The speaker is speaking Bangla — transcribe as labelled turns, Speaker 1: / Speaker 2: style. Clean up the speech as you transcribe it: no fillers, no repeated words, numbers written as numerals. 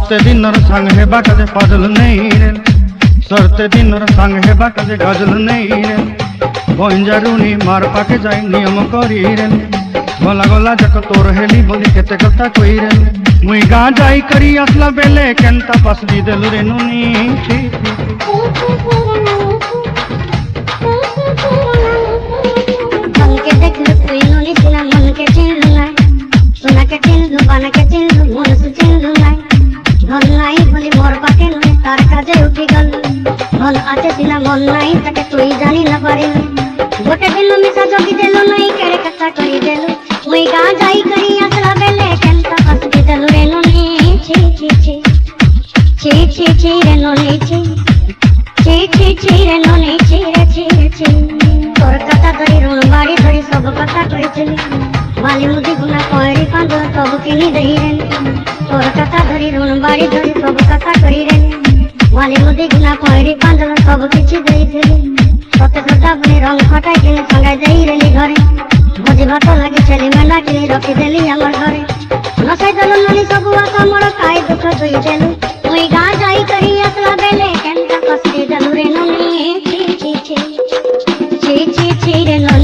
Speaker 1: सरते दिन संग है बाका जे फजल नहीं रे सरते दिन संग है बाका जे गजल नहीं रे बंजारुनी मार पाके जाई नियम करी रे गला गला जक तोर हेली बोली केते कथा कोई रे मुई गा जाई करी असला बेले केंता पसली देलु रे नुनी
Speaker 2: मन के देख कोई नुनी सिना मन के चिन्ह ना सुना के चिन्ह बना के चिन्ह मन से चिन्ह ना मन নাই বলি মোর পাকে নুনি তার কাজে উঠি গেল মন আছে সিনা মন নাই তাকে তুই জানি না পারি গোটে দিন মিশা জগি দেলো নাই কেড়ে কথা করি দেলো মুই গা যাই করি আসলা বেলে কেনতা পাসবি দেলো রে নুনি ছি ছি ছি ছি ছি ছি রে নুনি ছি ছি ছি ছি রে নুনি ছি রে ছি ছি তোর কথা ধরি রুণ বাড়ি ধরি সব কথা কইছিলি মালি মুদি গুনা কয়রি কাঁদ সব কিনি দেই রে তোর কথা ধরি রুণ বাড়ি ধরি সব কথা করি রে মালি মুদি গুনা কয়রি কাঁদ সব কিছু দেইছিলি সতে সদা বলি রং ফাটাই কিনে সঙ্গাই দেই রেলি ঘরে ভোজি ভাত লাগি ছেলে মেলা কিনে রখি দেলি আমার ঘরে নসাই দল ননি সবু আশা মোর খাই দুঃখ তুই দেলু মুই গা যাই করি আসলা বেলে কেনটা কষ্টি দেলু রে নুনি ছি ছি ছি ছি ছি ছি রে নুনি